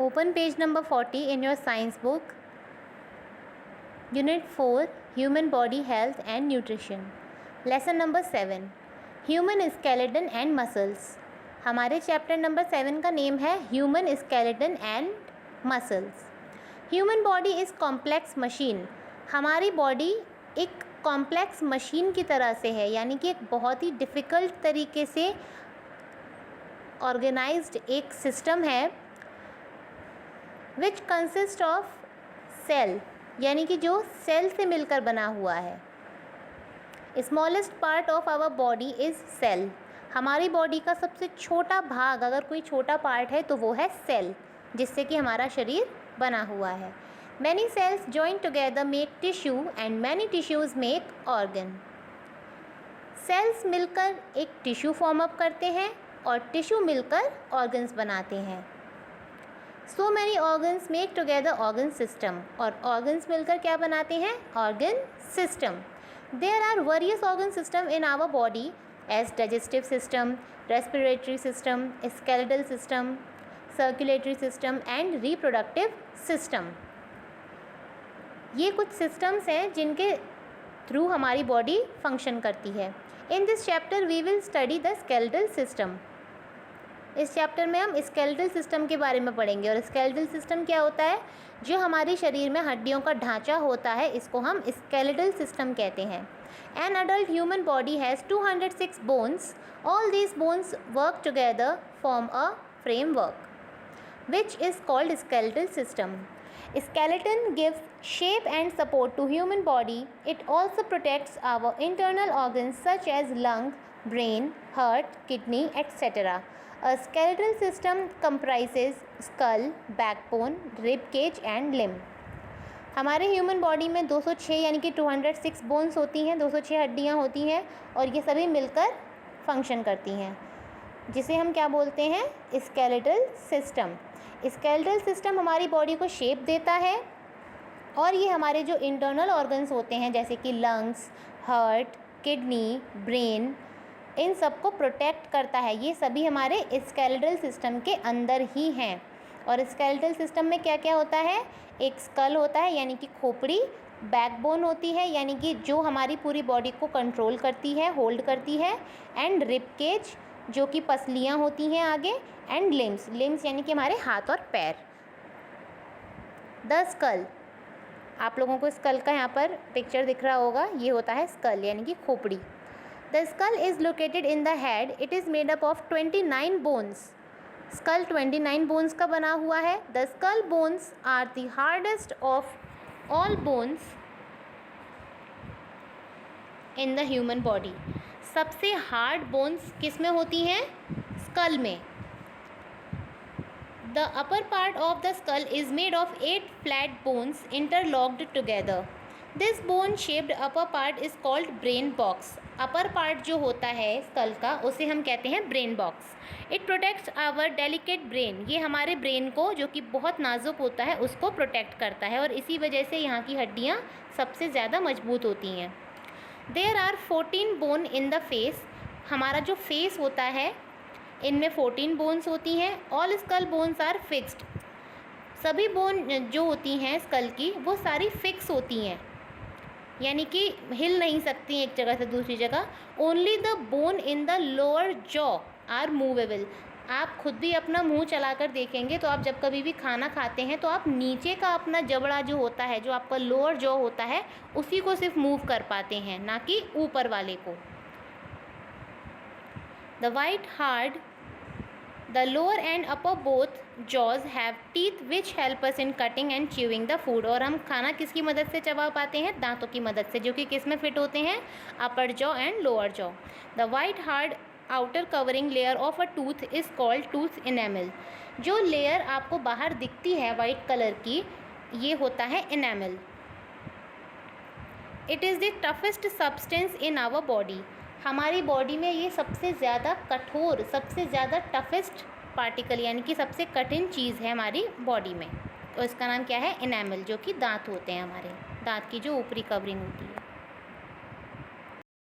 Open page number 40 in your science book. Unit 4, Human Body Health and Nutrition. Lesson number 7, Human Skeleton and Muscles. हमारे chapter number 7 का name है human skeleton and muscles. Human body is complex machine. हमारी body एक complex machine की तरह से है, यानी कि एक बहुत ही डिफ़िकल्ट तरीके से ऑर्गेनाइज्ड एक सिस्टम है विच कंसिस्ट ऑफ सेल, यानी कि जो सेल से मिलकर बना हुआ है. Smallest part of our body is cell. हमारी बॉडी का सबसे छोटा भाग, अगर कोई छोटा पार्ट है तो वो है सेल, जिससे कि हमारा शरीर बना हुआ है. Many cells join together make tissue and many tissues make organ. Cells मिलकर एक टिश्यू फॉर्म अप करते हैं और टिश्यू मिलकर ऑर्गन्स बनाते हैं. So many organs make together organ system. और ऑर्गन्स मिलकर क्या बनाते हैं? Organ system. There are various organ system in our body as digestive system, respiratory system, skeletal system, circulatory system and reproductive system. ये कुछ systems हैं जिनके through हमारी बॉडी फंक्शन करती है. In this chapter we will study the skeletal system. इस chapter में हम स्केलेटल सिस्टम के बारे में पढ़ेंगे. और स्केलेटल सिस्टम क्या होता है? जो हमारे शरीर में हड्डियों का ढांचा होता है, इसको हम स्केलेटल सिस्टम कहते हैं. An adult human body has 206 bones. All these bones work together form a framework which is called skeletal system. Skeleton gives shape and support to human body. It also protects our internal organs such as lung, brain, heart, kidney, etc. A skeletal system comprises skull, backbone, rib cage and limb. हमारे human body में 206 यानी कि 206 bones होती हैं, 206 हड्डियाँ होती हैं और ये सभी मिलकर फंक्शन करती हैं, जिसे हम क्या बोलते हैं? Skeletal system. स्केलेटल सिस्टम हमारी बॉडी को शेप देता है और ये हमारे जो इंटरनल ऑर्गन्स होते हैं जैसे कि लंग्स, हार्ट, किडनी, ब्रेन, इन सब को प्रोटेक्ट करता है. ये सभी हमारे स्केलेटल सिस्टम के अंदर ही हैं. और स्केलेटल सिस्टम में क्या क्या होता है? एक स्कल होता है यानी कि खोपड़ी, बैकबोन होती है यानी कि जो हमारी पूरी बॉडी को कंट्रोल करती है, होल्ड करती है, एंड रिब केज जो कि पसलियाँ होती हैं आगे, एंड लिम्स यानी कि हमारे हाथ और पैर. द स्कल, आप लोगों को स्कल का यहाँ पर पिक्चर दिख रहा होगा, ये होता है स्कल यानी कि खोपड़ी. The skull is located in the head. It is made up of 29 bones. Skull 29 bones का बना हुआ है. The skull bones are the hardest of all bones in the human body. सबसे हार्ड बोन्स किस में होती हैं? स्कल में. The upper part of the skull is made of 8 flat bones interlocked together. This bone shaped upper part is called brain box. Upper part जो होता है skull का, उसे हम कहते हैं brain box. It protects our delicate brain. ये हमारे ब्रेन को, जो कि बहुत नाजुक होता है, उसको प्रोटेक्ट करता है और इसी वजह से यहाँ की हड्डियाँ सबसे ज़्यादा मजबूत होती हैं. There are 14 bone in the face. हमारा जो फेस होता है इनमें 14 बोन्स होती हैं. All skull bones are fixed. सभी बोन जो होती हैं स्कल की वो सारी फिक्स होती हैं, यानी कि हिल नहीं सकती एक जगह से दूसरी जगह. Only the bone in the lower jaw are movable. आप खुद भी अपना मुंह चलाकर देखेंगे तो आप जब कभी भी खाना खाते हैं तो आप नीचे का अपना जबड़ा जो होता है, जो आपका लोअर जॉ होता है, उसी को सिर्फ मूव कर पाते हैं, ना कि ऊपर वाले को. The white hard, the lower and upper both jaws have teeth which help us in cutting and chewing the food. और हम खाना किसकी मदद से चबा पाते हैं? दांतों की मदद से, जो कि किस में फिट होते हैं? अपर jaw and lower jaw. The white hard outer covering layer of a tooth is called tooth enamel. जो लेयर आपको बाहर दिखती है वाइट कलर की, ये होता है enamel. It is the toughest substance in our body. हमारी बॉडी में ये सबसे ज़्यादा कठोर, सबसे ज़्यादा टफेस्ट पार्टिकल यानी कि सबसे कठिन चीज़ है हमारी बॉडी में. तो इसका नाम क्या है? इनेमल, जो कि दांत होते हैं, हमारे दांत की जो ऊपरी कवरिंग होती है.